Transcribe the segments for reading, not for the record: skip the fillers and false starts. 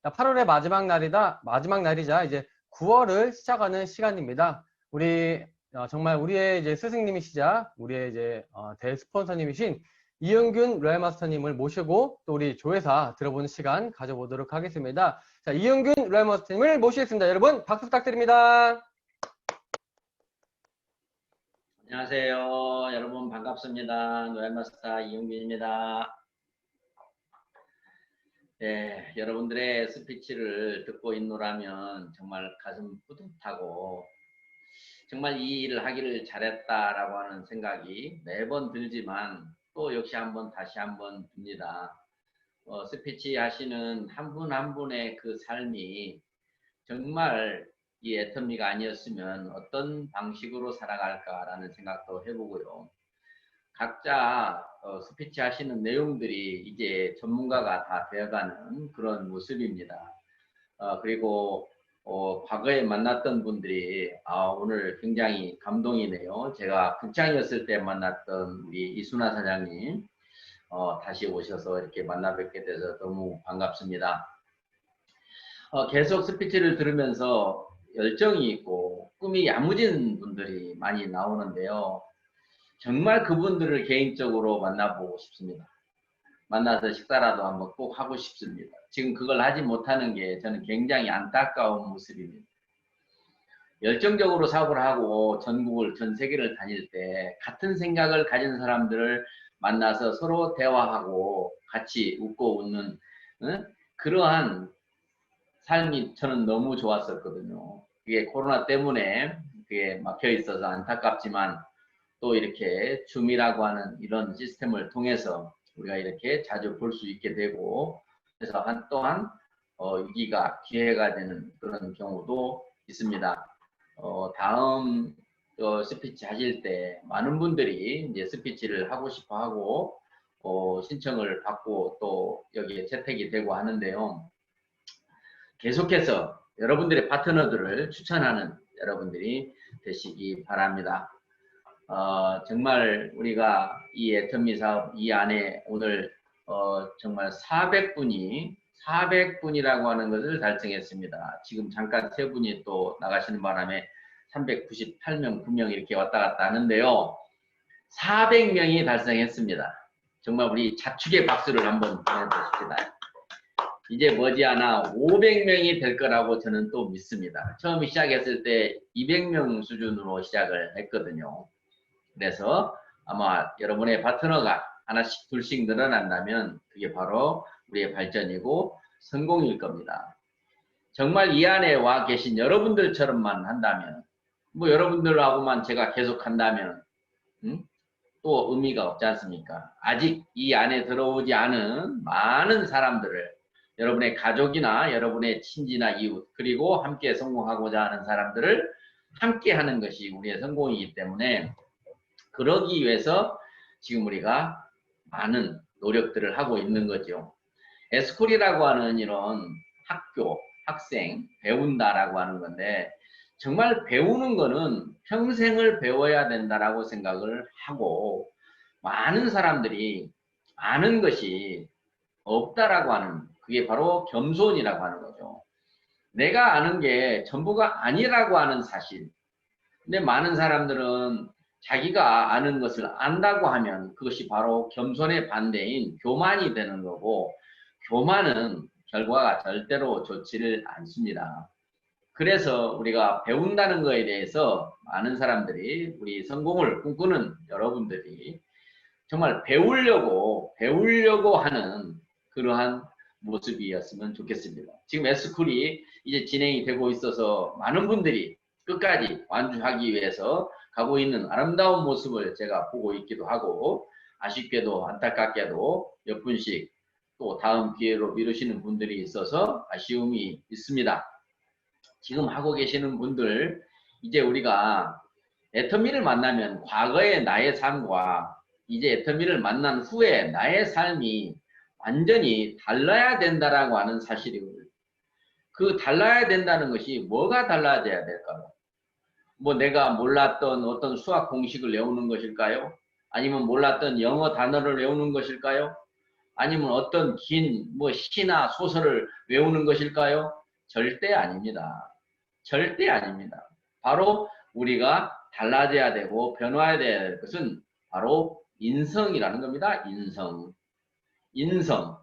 자, 8월의 마지막 날이자 이제 9월을 시작하는 시간입니다. 우리 정말 우리의 이제 스승님이시자 우리의 이제 대스폰서님이신 이은균 로얄마스터님을 모시고 또 우리 조회사 들어보는 시간 가져보도록 하겠습니다. 자, 이은균 로얄마스터님을 모시겠습니다. 여러분 박수 부탁드립니다. 안녕하세요. 여러분 반갑습니다. 로얄마스터 이은균입니다. 네, 여러분들의 스피치를 듣고 있노라면 정말 가슴 뿌듯하고 정말 이 일을 하기를 잘했다라고 하는 생각이 매번 들지만 또 역시 다시 한번 듭니다. 스피치 하시는 한 분 한 분의 그 삶이 정말 이 애터미가 아니었으면 어떤 방식으로 살아갈까라는 생각도 해보고요. 각자 스피치 하시는 내용들이 이제 전문가가 다 되어가는 그런 모습입니다. 그리고 과거에 만났던 분들이 오늘 굉장히 감동이네요. 제가 극장이었을 때 만났던 우리 이순아 사장님 다시 오셔서 이렇게 만나 뵙게 돼서 너무 반갑습니다. 계속 스피치를 들으면서 열정이 있고 꿈이 야무진 분들이 많이 나오는데요. 정말 그분들을 개인적으로 만나보고 싶습니다. 만나서 식사라도 한번 꼭 하고 싶습니다. 지금 그걸 하지 못하는 게 저는 굉장히 안타까운 모습입니다. 열정적으로 사업을 하고 전 세계를 다닐 때 같은 생각을 가진 사람들을 만나서 서로 대화하고 같이 웃고 웃는 그러한 삶이 저는 너무 좋았었거든요. 그게 코로나 때문에 그게 막혀 있어서 안타깝지만 또 이렇게 줌이라고 하는 이런 시스템을 통해서 우리가 이렇게 자주 볼 수 있게 되고 그래서 또한 위기가 기회가 되는 그런 경우도 있습니다. 다음 스피치 하실 때 많은 분들이 이제 스피치를 하고 싶어 하고 신청을 받고 또 여기에 채택이 되고 하는데요. 계속해서 여러분들의 파트너들을 추천하는 여러분들이 되시기 바랍니다. 정말 우리가 이 애터미 사업 이 안에 오늘 정말 400분이라고 하는 것을 달성했습니다. 지금 잠깐 세 분이 또 나가시는 바람에 398명, 9명 이렇게 왔다 갔다 하는데요. 400명이 달성했습니다. 정말 우리 자축의 박수를 한번 보내보십시다. 이제 머지않아 500명이 될 거라고 저는 또 믿습니다. 처음 시작했을 때 200명 수준으로 시작을 했거든요. 그래서 아마 여러분의 파트너가 하나씩 둘씩 늘어난다면 그게 바로 우리의 발전이고 성공일 겁니다. 정말 이 안에 와 계신 여러분들처럼만 한다면 뭐 여러분들하고만 제가 계속 한다면 또 의미가 없지 않습니까? 아직 이 안에 들어오지 않은 많은 사람들을 여러분의 가족이나 여러분의 친지나 이웃 그리고 함께 성공하고자 하는 사람들을 함께 하는 것이 우리의 성공이기 때문에 그러기 위해서 지금 우리가 많은 노력들을 하고 있는 거죠. 에스쿨이라고 하는 이런 학교, 학생, 배운다라고 하는 건데 정말 배우는 거는 평생을 배워야 된다라고 생각을 하고 많은 사람들이 아는 것이 없다라고 하는 그게 바로 겸손이라고 하는 거죠. 내가 아는 게 전부가 아니라고 하는 사실. 근데 많은 사람들은 자기가 아는 것을 안다고 하면 그것이 바로 겸손의 반대인 교만이 되는 거고 교만은 결과가 절대로 좋지를 않습니다. 그래서 우리가 배운다는 것에 대해서 많은 사람들이 우리 성공을 꿈꾸는 여러분들이 정말 배우려고 하는 그러한 모습이었으면 좋겠습니다. 지금 에스쿨이 이제 진행이 되고 있어서 많은 분들이 끝까지 완주하기 위해서 가고 있는 아름다운 모습을 제가 보고 있기도 하고 아쉽게도 안타깝게도 몇 분씩 또 다음 기회로 미루시는 분들이 있어서 아쉬움이 있습니다. 지금 하고 계시는 분들 이제 우리가 애터미를 만나면 과거의 나의 삶과 이제 애터미를 만난 후에 나의 삶이 완전히 달라야 된다라고 하는 사실이거든요. 그 달라야 된다는 것이 뭐가 달라져야 될까요? 뭐 내가 몰랐던 어떤 수학 공식을 외우는 것일까요? 아니면 몰랐던 영어 단어를 외우는 것일까요? 아니면 어떤 긴 뭐 시나 소설을 외우는 것일까요? 절대 아닙니다. 절대 아닙니다. 바로 우리가 달라져야 되고 변화해야 될 것은 바로 인성이라는 겁니다. 인성. 인성.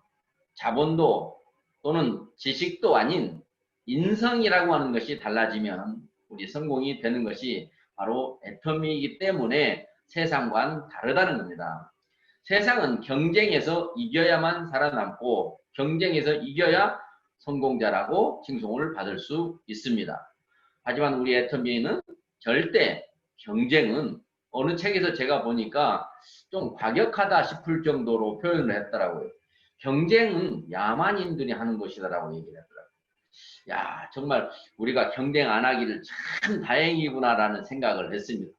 자본도 또는 지식도 아닌 인성이라고 하는 것이 달라지면 우리 성공이 되는 것이 바로 애터미이기 때문에 세상과는 다르다는 겁니다. 세상은 경쟁에서 이겨야만 살아남고 경쟁에서 이겨야 성공자라고 칭송을 받을 수 있습니다. 하지만 우리 애터미는 절대 경쟁은 어느 책에서 제가 보니까 좀 과격하다 싶을 정도로 표현을 했더라고요. 경쟁은 야만인들이 하는 것이다라고 얘기를 하더라고요. 야, 정말 우리가 경쟁 안 하기를 참 다행이구나라는 생각을 했습니다.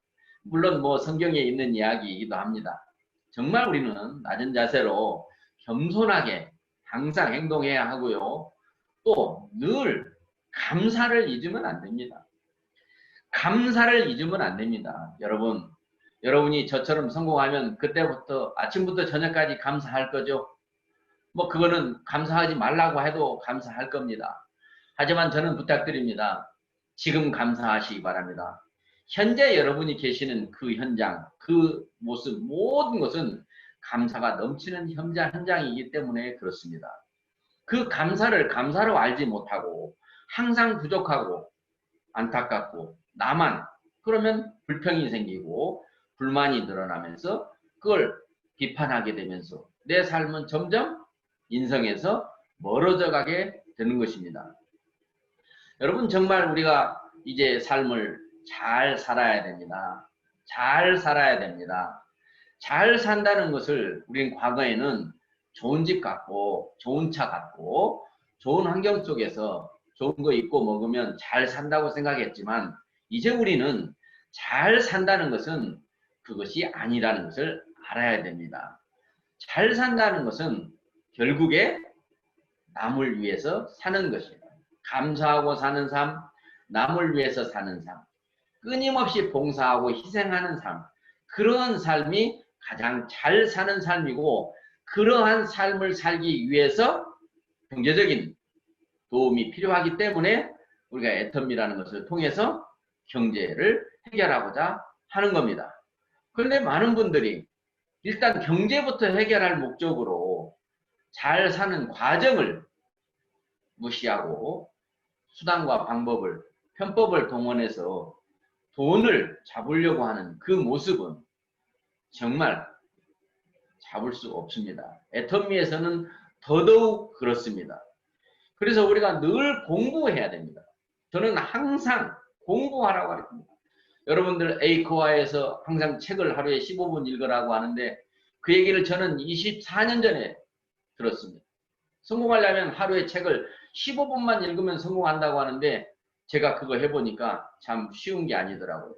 물론 뭐 성경에 있는 이야기이기도 합니다. 정말 우리는 낮은 자세로 겸손하게 항상 행동해야 하고요. 또 늘 감사를 잊으면 안 됩니다. 감사를 잊으면 안 됩니다. 여러분이 저처럼 성공하면 그때부터 아침부터 저녁까지 감사할 거죠. 뭐 그거는 감사하지 말라고 해도 감사할 겁니다. 하지만 저는 부탁드립니다. 지금 감사하시기 바랍니다. 현재 여러분이 계시는 그 현장, 그 모습, 모든 것은 감사가 넘치는 현장이기 때문에 그렇습니다. 그 감사를 감사로 알지 못하고 항상 부족하고 안타깝고 나만 그러면 불평이 생기고 불만이 늘어나면서 그걸 비판하게 되면서 내 삶은 점점 인성에서 멀어져 가게 되는 것입니다. 여러분 정말 우리가 이제 삶을 잘 살아야 됩니다. 잘 살아야 됩니다. 잘 산다는 것을 우리는 과거에는 좋은 집 갖고 좋은 차 갖고 좋은 환경 속에서 좋은 거 입고 먹으면 잘 산다고 생각했지만 이제 우리는 잘 산다는 것은 그것이 아니라는 것을 알아야 됩니다. 잘 산다는 것은 결국에 남을 위해서 사는 것입니다. 감사하고 사는 삶, 남을 위해서 사는 삶, 끊임없이 봉사하고 희생하는 삶, 그러한 삶이 가장 잘 사는 삶이고 그러한 삶을 살기 위해서 경제적인 도움이 필요하기 때문에 우리가 애터미라는 것을 통해서 경제를 해결하고자 하는 겁니다. 그런데 많은 분들이 일단 경제부터 해결할 목적으로 잘 사는 과정을 무시하고 수단과 방법을, 편법을 동원해서 돈을 잡으려고 하는 그 모습은 정말 잡을 수 없습니다. 애터미에서는 더더욱 그렇습니다. 그래서 우리가 늘 공부해야 됩니다. 저는 항상 공부하라고 합니다. 여러분들 에이코아에서 항상 책을 하루에 15분 읽으라고 하는데 그 얘기를 저는 24년 전에 들었습니다. 성공하려면 하루에 책을 15분만 읽으면 성공한다고 하는데 제가 그거 해보니까 참 쉬운 게 아니더라고요.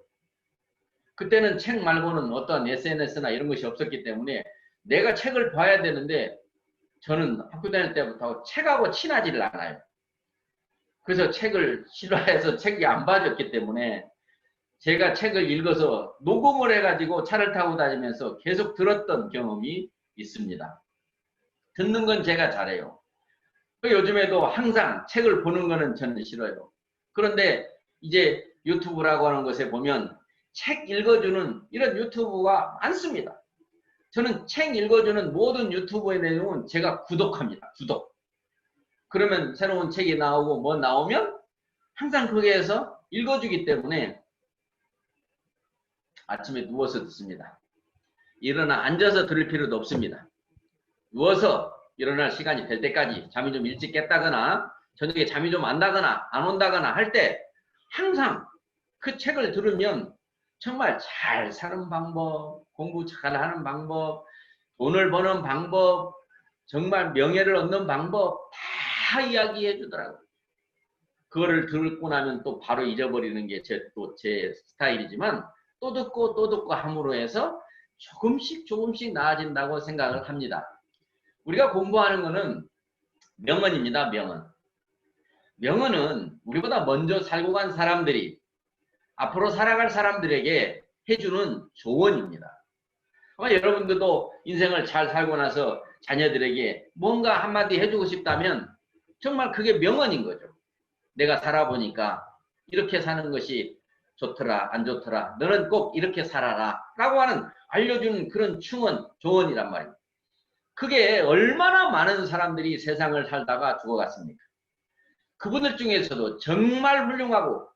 그때는 책 말고는 어떤 SNS나 이런 것이 없었기 때문에 내가 책을 봐야 되는데 저는 학교 다닐 때부터 책하고 친하지를 않아요. 그래서 책을 싫어해서 책이 안 봐졌기 때문에 제가 책을 읽어서 녹음을 해가지고 차를 타고 다니면서 계속 들었던 경험이 있습니다. 듣는 건 제가 잘해요. 요즘에도 항상 책을 보는 거는 저는 싫어요. 그런데 이제 유튜브라고 하는 것에 보면 책 읽어주는 이런 유튜브가 많습니다. 저는 책 읽어주는 모든 유튜브의 내용은 제가 구독합니다. 구독. 그러면 새로운 책이 나오고 뭐 나오면 항상 거기에서 읽어주기 때문에 아침에 누워서 듣습니다. 일어나 앉아서 들을 필요도 없습니다. 누워서 일어날 시간이 될 때까지 잠이 좀 일찍 깼다거나 저녁에 잠이 좀 안 나거나 안 온다거나 할 때 항상 그 책을 들으면 정말 잘 사는 방법, 공부 잘하는 방법, 돈을 버는 방법, 정말 명예를 얻는 방법 다 이야기해 주더라고요. 그거를 듣고 나면 또 바로 잊어버리는 게 제 스타일이지만 또 듣고 함으로 해서 조금씩 나아진다고 생각을 합니다. 우리가 공부하는 거는 명언입니다. 명언. 명언은 우리보다 먼저 살고 간 사람들이 앞으로 살아갈 사람들에게 해주는 조언입니다. 아마 여러분들도 인생을 잘 살고 나서 자녀들에게 뭔가 한마디 해주고 싶다면 정말 그게 명언인 거죠. 내가 살아보니까 이렇게 사는 것이 좋더라, 안 좋더라, 너는 꼭 이렇게 살아라 라고 하는 알려주는 그런 충언, 조언이란 말입니다. 그게 얼마나 많은 사람들이 세상을 살다가 죽어갔습니까? 그분들 중에서도 정말 훌륭하고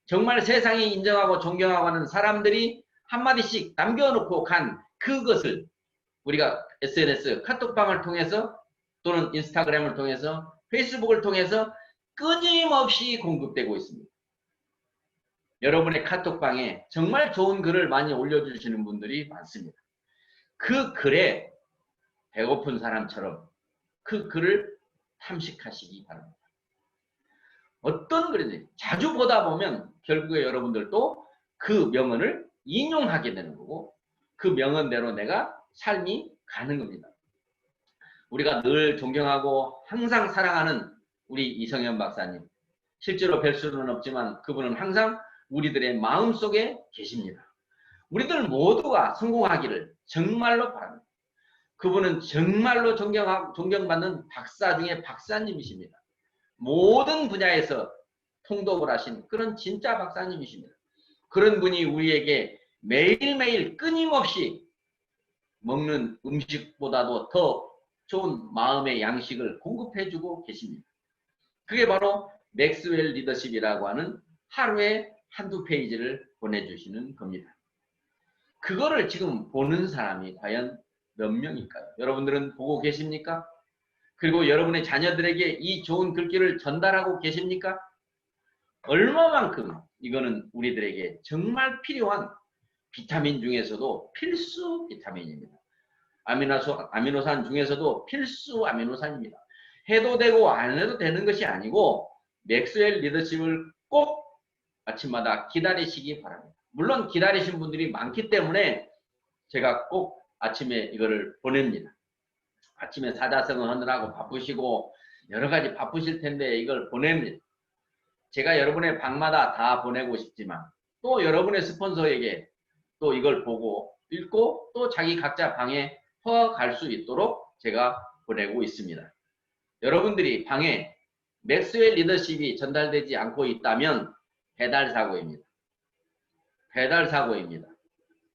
정말 세상이 인정하고 존경하고 하는 사람들이 한마디씩 남겨놓고 간 그것을 우리가 SNS, 카톡방을 통해서 또는 인스타그램을 통해서 페이스북을 통해서 끊임없이 공급되고 있습니다. 여러분의 카톡방에 정말 좋은 글을 많이 올려주시는 분들이 많습니다. 그 글에 배고픈 사람처럼 그 글을 탐식하시기 바랍니다. 어떤 글인지 자주 보다 보면 결국에 여러분들도 그 명언을 인용하게 되는 거고 그 명언대로 내가 삶이 가는 겁니다. 우리가 늘 존경하고 항상 사랑하는 우리 이성현 박사님, 실제로 뵐 수는 없지만 그분은 항상 우리들의 마음속에 계십니다. 우리들 모두가 성공하기를 정말로 바랍니다. 그분은 정말로 존경받는 박사 중에 박사님이십니다. 모든 분야에서 통독을 하신 그런 진짜 박사님이십니다. 그런 분이 우리에게 매일매일 끊임없이 먹는 음식보다도 더 좋은 마음의 양식을 공급해주고 계십니다. 그게 바로 맥스웰 리더십이라고 하는 하루에 한두 페이지를 보내주시는 겁니다. 그거를 지금 보는 사람이 과연 몇 명일까요? 여러분들은 보고 계십니까? 그리고 여러분의 자녀들에게 이 좋은 글귀를 전달하고 계십니까? 얼마만큼 이거는 우리들에게 정말 필요한 비타민 중에서도 필수 비타민입니다. 아미노산 중에서도 필수 아미노산입니다. 해도 되고 안 해도 되는 것이 아니고 맥스웰 리더십을 꼭 아침마다 기다리시기 바랍니다. 물론 기다리신 분들이 많기 때문에 제가 꼭 아침에 이거를 보냅니다. 아침에 사자성어 하느라고 바쁘시고 여러 가지 바쁘실 텐데 이걸 보냅니다. 제가 여러분의 방마다 다 보내고 싶지만 또 여러분의 스폰서에게 또 이걸 보고 읽고 또 자기 각자 방에 퍼갈 수 있도록 제가 보내고 있습니다. 여러분들이 방에 맥스웰 리더십이 전달되지 않고 있다면 배달사고입니다. 배달사고입니다.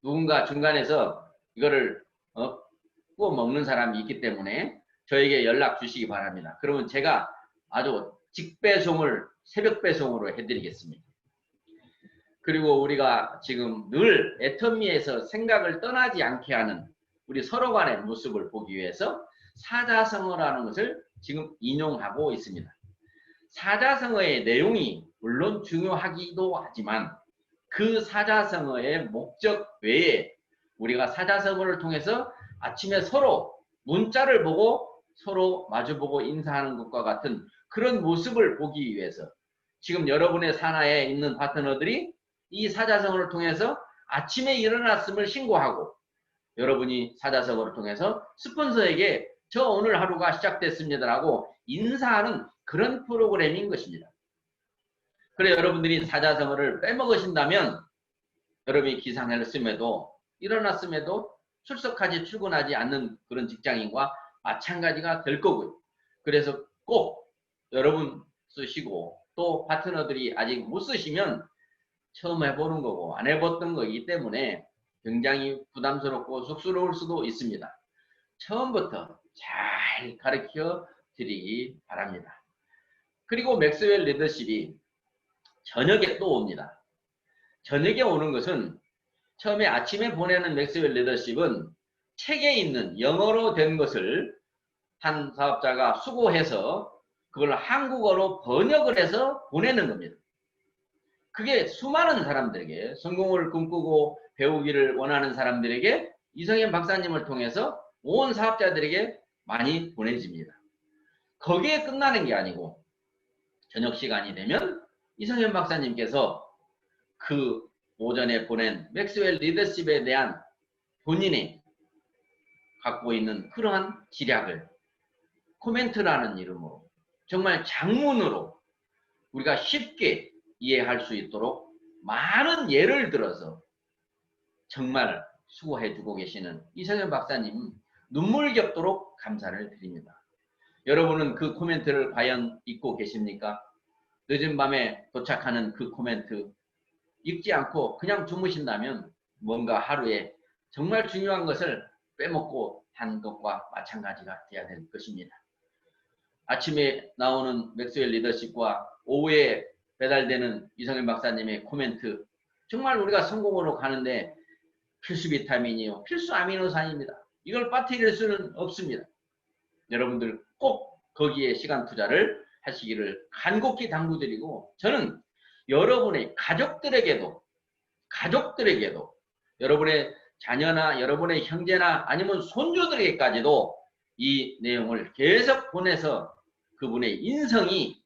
누군가 중간에서 이거를 구워 먹는 사람이 있기 때문에 저에게 연락 주시기 바랍니다. 그러면 제가 아주 직배송을 새벽 배송으로 해드리겠습니다. 그리고 우리가 지금 늘 애터미에서 생각을 떠나지 않게 하는 우리 서로 간의 모습을 보기 위해서 사자성어라는 것을 지금 인용하고 있습니다. 사자성어의 내용이 물론 중요하기도 하지만 그 사자성어의 목적 외에 우리가 사자성어를 통해서 아침에 서로 문자를 보고 서로 마주보고 인사하는 것과 같은 그런 모습을 보기 위해서 지금 여러분의 산하에 있는 파트너들이 이 사자성어를 통해서 아침에 일어났음을 신고하고 여러분이 사자성어를 통해서 스폰서에게 저 오늘 하루가 시작됐습니다라고 인사하는 그런 프로그램인 것입니다. 그래 여러분들이 사자성어를 빼먹으신다면 여러분이 기상을 했음에도 일어났음에도 출근하지 않는 그런 직장인과 마찬가지가 될 거고요. 그래서 꼭 여러분 쓰시고 또 파트너들이 아직 못 쓰시면 처음 해보는 거고 안 해봤던 거기 때문에 굉장히 부담스럽고 쑥스러울 수도 있습니다. 처음부터 잘 가르쳐 드리기 바랍니다. 그리고 맥스웰 리더십이 저녁에 또 옵니다. 저녁에 오는 것은 처음에 아침에 보내는 맥스웰 리더십은 책에 있는 영어로 된 것을 한 사업자가 수고해서 그걸 한국어로 번역을 해서 보내는 겁니다. 그게 수많은 사람들에게 성공을 꿈꾸고 배우기를 원하는 사람들에게 이성현 박사님을 통해서 온 사업자들에게 많이 보내집니다. 거기에 끝나는 게 아니고 저녁 시간이 되면 이성현 박사님께서 그 오전에 보낸 맥스웰 리더십에 대한 본인이 갖고 있는 그러한 지략을 코멘트라는 이름으로 정말 장문으로 우리가 쉽게 이해할 수 있도록 많은 예를 들어서 정말 수고해주고 계시는 이성현 박사님 눈물겹도록 감사를 드립니다. 여러분은 그 코멘트를 과연 읽고 계십니까? 늦은 밤에 도착하는 그 코멘트 읽지 않고 그냥 주무신다면 뭔가 하루에 정말 중요한 것을 빼먹고 한 것과 마찬가지가 되어야 될 것입니다. 아침에 나오는 맥스웰 리더십과 오후에 배달되는 이성현 박사님의 코멘트, 정말 우리가 성공으로 가는데 필수 비타민이요, 필수 아미노산입니다. 이걸 빠뜨릴 수는 없습니다. 여러분들 꼭 거기에 시간 투자를 하시기를 간곡히 당부드리고, 저는 여러분의 가족들에게도 여러분의 자녀나 여러분의 형제나 아니면 손주들에게까지도 이 내용을 계속 보내서 그분의 인성이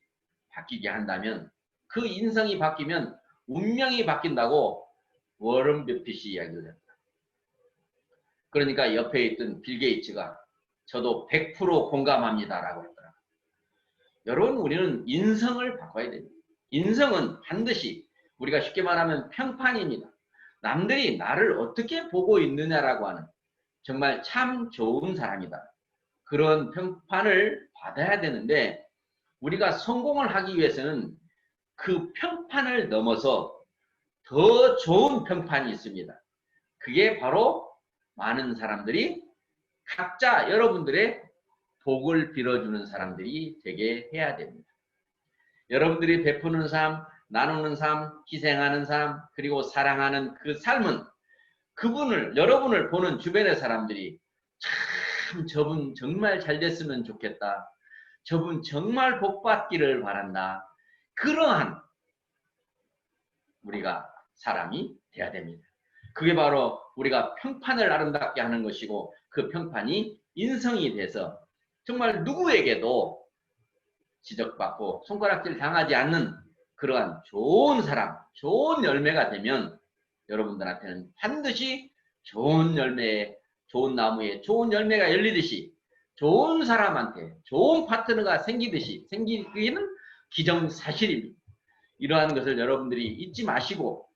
바뀌게 한다면, 그 인성이 바뀌면 운명이 바뀐다고 워런 버핏이 이야기를 합니다. 그러니까 옆에 있던 빌 게이츠가 저도 100% 공감합니다라고 했더라고요. 여러분, 우리는 인성을 바꿔야 됩니다. 인성은 반드시 우리가 쉽게 말하면 평판입니다. 남들이 나를 어떻게 보고 있느냐라고 하는 정말 참 좋은 사람이다. 그런 평판을 받아야 되는데, 우리가 성공을 하기 위해서는 그 평판을 넘어서 더 좋은 평판이 있습니다. 그게 바로 많은 사람들이 각자 여러분들의 복을 빌어주는 사람들이 되게 해야 됩니다. 여러분들이 베푸는 삶, 나누는 삶, 희생하는 삶, 그리고 사랑하는 그 삶은 여러분을 보는 주변의 사람들이 참 저분 정말 잘 됐으면 좋겠다. 저분 정말 복 받기를 바란다. 그러한 우리가 사람이 돼야 됩니다. 그게 바로 우리가 평판을 아름답게 하는 것이고, 그 평판이 인성이 돼서 정말 누구에게도 지적받고 손가락질 당하지 않는 그러한 좋은 사람, 좋은 열매가 되면 여러분들한테는 반드시 좋은 열매에, 좋은 나무에 좋은 열매가 열리듯이 좋은 사람한테 좋은 파트너가 생기기는 기정사실입니다. 이러한 것을 여러분들이 잊지 마시고,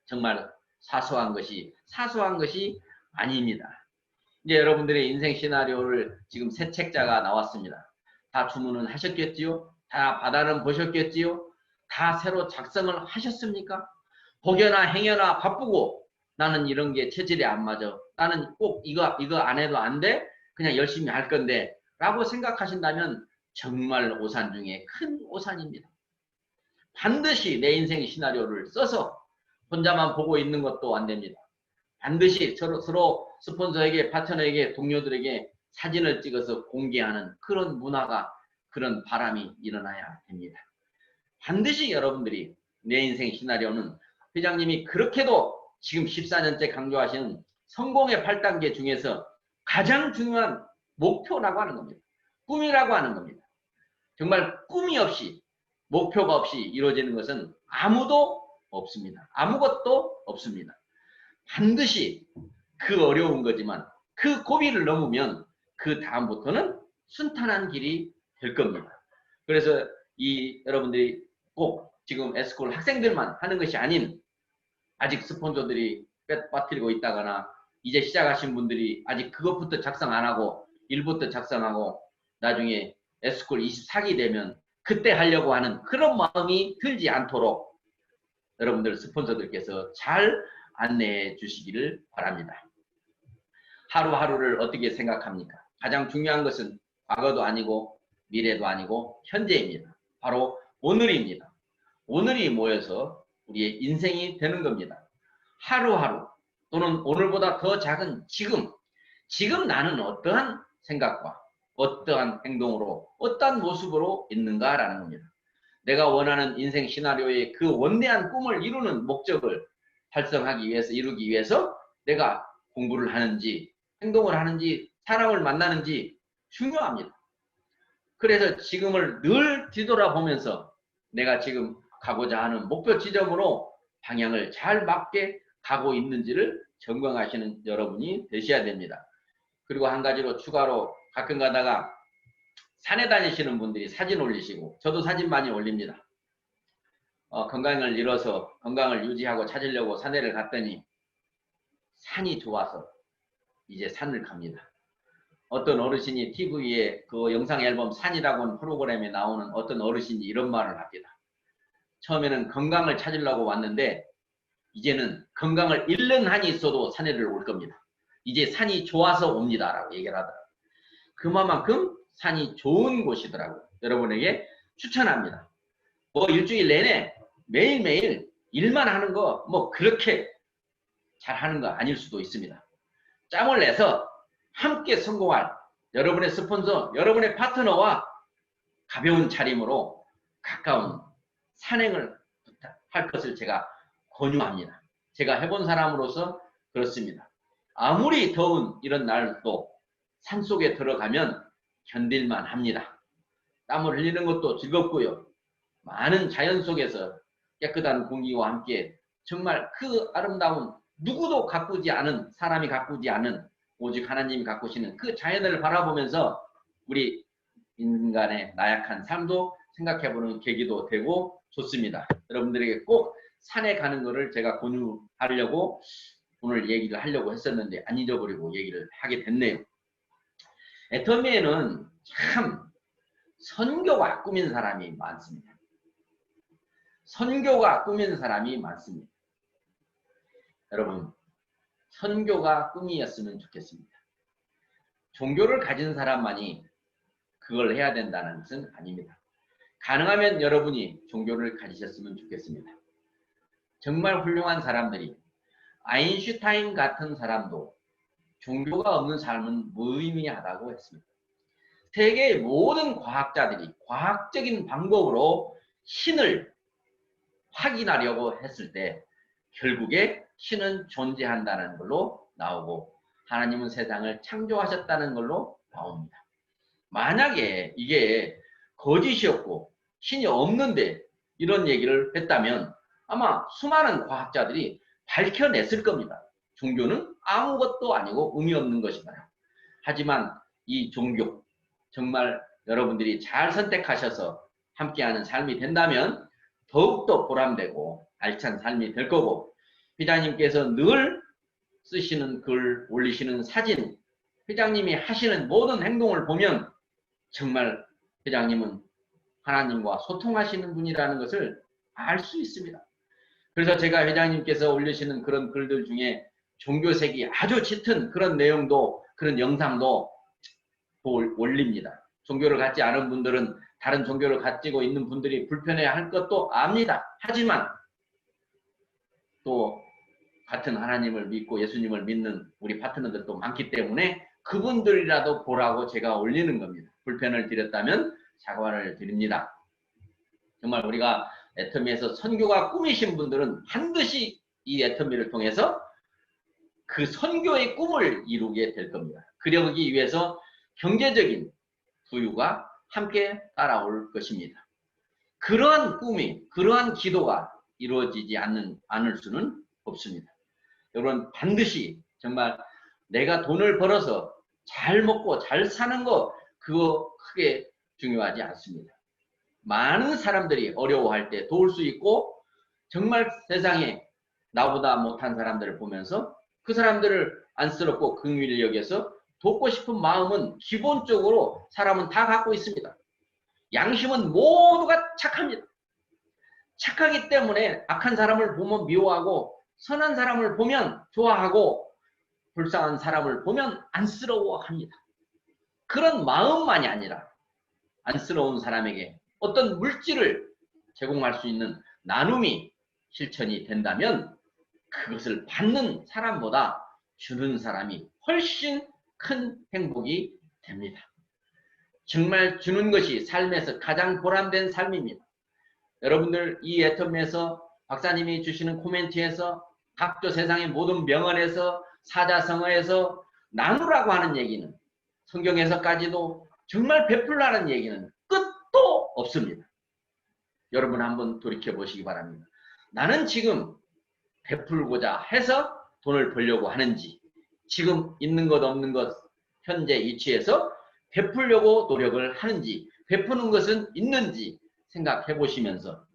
정말 사소한 것이 아닙니다. 이제 여러분들의 인생 시나리오를 지금 새 책자가 나왔습니다. 다 주문은 하셨겠지요? 다 받아는 보셨겠지요? 다 새로 작성을 하셨습니까? 혹여나 행여나 바쁘고 나는 이런 게 체질이 안 맞아, 나는 꼭 이거 안 해도 안 돼, 그냥 열심히 할 건데 라고 생각하신다면 정말 오산 중에 큰 오산입니다. 반드시 내 인생 시나리오를 써서 혼자만 보고 있는 것도 안 됩니다. 반드시 서로 스폰서에게, 파트너에게, 동료들에게 사진을 찍어서 공개하는 그런 문화가, 그런 바람이 일어나야 됩니다. 반드시 여러분들이 내 인생 시나리오는 회장님이 그렇게도 지금 14년째 강조하시는 성공의 8단계 중에서 가장 중요한 목표라고 하는 겁니다. 꿈이라고 하는 겁니다. 정말 꿈이 없이, 목표가 없이 이루어지는 것은 아무도 없습니다. 아무것도 없습니다. 반드시 그 어려운 거지만 그 고비를 넘으면 그 다음부터는 순탄한 길이 될 겁니다. 그래서 여러분들이 꼭 지금 에스콜 학생들만 하는 것이 아닌, 아직 스폰서들이 빠뜨리고 있다거나 이제 시작하신 분들이 아직 그것부터 작성 안 하고 1부터 작성하고 나중에 에스콜 24기 되면 그때 하려고 하는 그런 마음이 들지 않도록 여러분들 스폰서들께서 잘 안내해 주시기를 바랍니다. 하루하루를 어떻게 생각합니까? 가장 중요한 것은 과거도 아니고 미래도 아니고 현재입니다. 바로 오늘입니다. 오늘이 모여서 우리의 인생이 되는 겁니다. 하루하루 또는 오늘보다 더 작은 지금 나는 어떠한 생각과 어떠한 행동으로 어떠한 모습으로 있는가라는 겁니다. 내가 원하는 인생 시나리오의 그 원대한 꿈을 이루는 목적을 이루기 위해서 내가 공부를 하는지, 행동을 하는지, 사람을 만나는지 중요합니다. 그래서 지금을 늘 뒤돌아보면서 내가 지금 가고자 하는 목표 지점으로 방향을 잘 맞게 가고 있는지를 점검하시는 여러분이 되셔야 됩니다. 그리고 한 가지로 추가로 가끔 가다가 산에 다니시는 분들이 사진 올리시고, 저도 사진 많이 올립니다. 건강을 잃어서 건강을 유지하고 찾으려고 산에를 갔더니 산이 좋아서 이제 산을 갑니다. 어떤 어르신이 TV에 그 영상 앨범 산이라고 하는 프로그램에 나오는 어떤 어르신이 이런 말을 합니다. 처음에는 건강을 찾으려고 왔는데 이제는 건강을 잃는 한이 있어도 산에를 올 겁니다. 이제 산이 좋아서 옵니다. 라고 얘기를 하더라고요. 그만큼 산이 좋은 곳이더라고요. 여러분에게 추천합니다. 뭐 일주일 내내 매일매일 일만 하는 거 뭐 그렇게 잘하는 거 아닐 수도 있습니다. 짬을 내서 함께 성공할 여러분의 스폰서, 여러분의 파트너와 가벼운 차림으로 가까운 산행을 할 것을 제가 권유합니다. 제가 해본 사람으로서 그렇습니다. 아무리 더운 이런 날도 산속에 들어가면 견딜만 합니다. 땀을 흘리는 것도 즐겁고요. 많은 자연 속에서 깨끗한 공기와 함께 정말 그 아름다운 누구도 가꾸지 않은 사람이 가꾸지 않은 오직 하나님이 가꾸시는 그 자연을 바라보면서 우리 인간의 나약한 삶도 생각해보는 계기도 되고 좋습니다. 여러분들에게 꼭 산에 가는 것을 제가 권유하려고 오늘 얘기를 하려고 했었는데 안 잊어버리고 얘기를 하게 됐네요. 애터미에는 참 선교가 꾸민 사람이 많습니다. 선교가 꾸민 사람이 많습니다. 여러분, 선교가 꿈이었으면 좋겠습니다. 종교를 가진 사람만이 그걸 해야 된다는 것은 아닙니다. 가능하면 여러분이 종교를 가지셨으면 좋겠습니다. 정말 훌륭한 사람들이 아인슈타인 같은 사람도 종교가 없는 삶은 무의미하다고 했습니다. 세계의 모든 과학자들이 과학적인 방법으로 신을 확인하려고 했을 때 결국에 신은 존재한다는 걸로 나오고 하나님은 세상을 창조하셨다는 걸로 나옵니다. 만약에 이게 거짓이었고 신이 없는데 이런 얘기를 했다면 아마 수많은 과학자들이 밝혀냈을 겁니다. 종교는 아무것도 아니고 의미 없는 것이다. 하지만 이 종교 정말 여러분들이 잘 선택하셔서 함께하는 삶이 된다면 더욱더 보람되고 알찬 삶이 될 거고 회장님께서 늘 쓰시는 글, 올리시는 사진, 회장님이 하시는 모든 행동을 보면 정말 회장님은 하나님과 소통하시는 분이라는 것을 알 수 있습니다. 그래서 제가 회장님께서 올리시는 그런 글들 중에 종교색이 아주 짙은 그런 내용도 그런 영상도 올립니다. 종교를 갖지 않은 분들은 다른 종교를 가지고 있는 분들이 불편해할 것도 압니다. 하지만 또 같은 하나님을 믿고 예수님을 믿는 우리 파트너들도 많기 때문에 그분들이라도 보라고 제가 올리는 겁니다. 불편을 드렸다면 사과를 드립니다. 정말 우리가 애터미에서 선교가 꿈이신 분들은 반드시 이 애터미를 통해서 그 선교의 꿈을 이루게 될 겁니다. 그러기 위해서 경제적인 부유가 함께 따라올 것입니다. 그러한 꿈이, 그러한 기도가 이루어지지 않을 수는 없습니다. 여러분 반드시 정말 내가 돈을 벌어서 잘 먹고 잘 사는 거 그거 크게 중요하지 않습니다. 많은 사람들이 어려워할 때 도울 수 있고 정말 세상에 나보다 못한 사람들을 보면서 그 사람들을 안쓰럽고 긍휼히 여겨서 돕고 싶은 마음은 기본적으로 사람은 다 갖고 있습니다. 양심은 모두가 착합니다. 착하기 때문에 악한 사람을 보면 미워하고 선한 사람을 보면 좋아하고 불쌍한 사람을 보면 안쓰러워합니다. 그런 마음만이 아니라 안쓰러운 사람에게 어떤 물질을 제공할 수 있는 나눔이 실천이 된다면 그것을 받는 사람보다 주는 사람이 훨씬 큰 행복이 됩니다. 정말 주는 것이 삶에서 가장 보람된 삶입니다. 여러분들 이 애터미에서 박사님이 주시는 코멘트에서 각조 세상의 모든 명언에서 사자성어에서 나누라고 하는 얘기는 성경에서까지도 정말 베풀라는 얘기는 끝도 없습니다. 여러분 한번 돌이켜 보시기 바랍니다. 나는 지금 베풀고자 해서 돈을 벌려고 하는지 지금 있는 것 없는 것 현재 위치에서 베풀려고 노력을 하는지 베푸는 것은 있는지 생각해 보시면서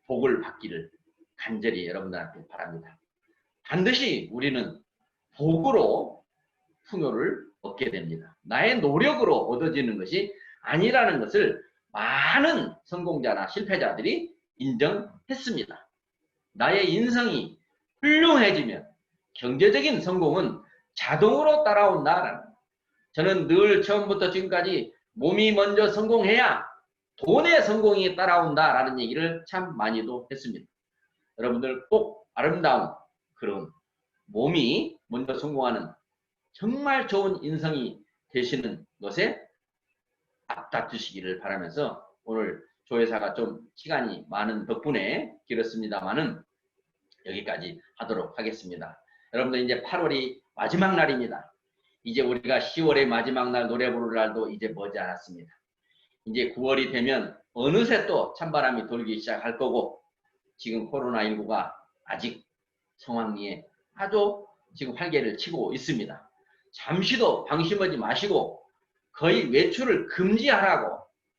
복을 받기를 간절히 여러분들한테 바랍니다. 반드시 우리는 복으로 풍요를 얻게 됩니다. 나의 노력으로 얻어지는 것이 아니라는 것을 많은 성공자나 실패자들이 인정했습니다. 나의 인성이 훌륭해지면 경제적인 성공은 자동으로 따라온다라는 거예요. 저는 늘 처음부터 지금까지 몸이 먼저 성공해야 돈의 성공이 따라온다라는 얘기를 참 많이도 했습니다. 여러분들 꼭 아름다운 그런 몸이 먼저 성공하는 정말 좋은 인성이 되시는 것에 앞다투시기를 바라면서 오늘 조회사가 좀 시간이 많은 덕분에 길었습니다만은 여기까지 하도록 하겠습니다. 여러분들 이제 8월이 마지막 날입니다. 이제 우리가 10월의 마지막 날 노래 부를 날도 이제 머지않았습니다. 이제 9월이 되면 어느새 또 찬바람이 돌기 시작할 거고 지금 코로나19가 아직 상황리에 아주 지금 활개를 치고 있습니다. 잠시도 방심하지 마시고 거의 외출을 금지하라고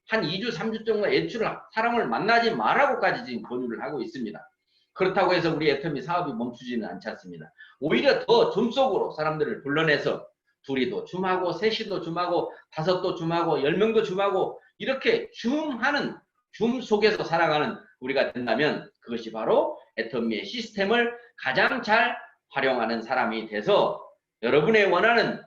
한 2주, 3주 정도 외출을 사람을 만나지 말라고까지 지금 권유를 하고 있습니다. 그렇다고 해서 우리 애터미 사업이 멈추지는 않지 않습니다. 오히려 더 줌 속으로 사람들을 불러내서 둘이도 줌하고 셋이도 줌하고 다섯도 줌하고 10명도 줌하고 이렇게 줌하는 줌 속에서 살아가는 우리가 된다면 그것이 바로 애터미의 시스템을 가장 잘 활용하는 사람이 돼서 여러분의 원하는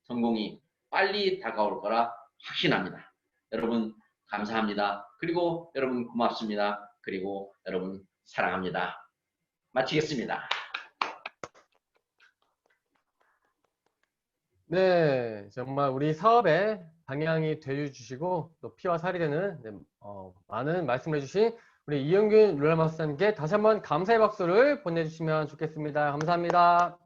성공이 빨리 다가올 거라 확신합니다. 여러분 감사합니다. 그리고 여러분 고맙습니다. 그리고 여러분 사랑합니다. 마치겠습니다. 네, 정말 우리 사업의 방향이 되어주시고 또 피와 살이 되는 많은 말씀을 해주신 우리 이영균 룰라마스터님께 다시 한번 감사의 박수를 보내주시면 좋겠습니다. 감사합니다.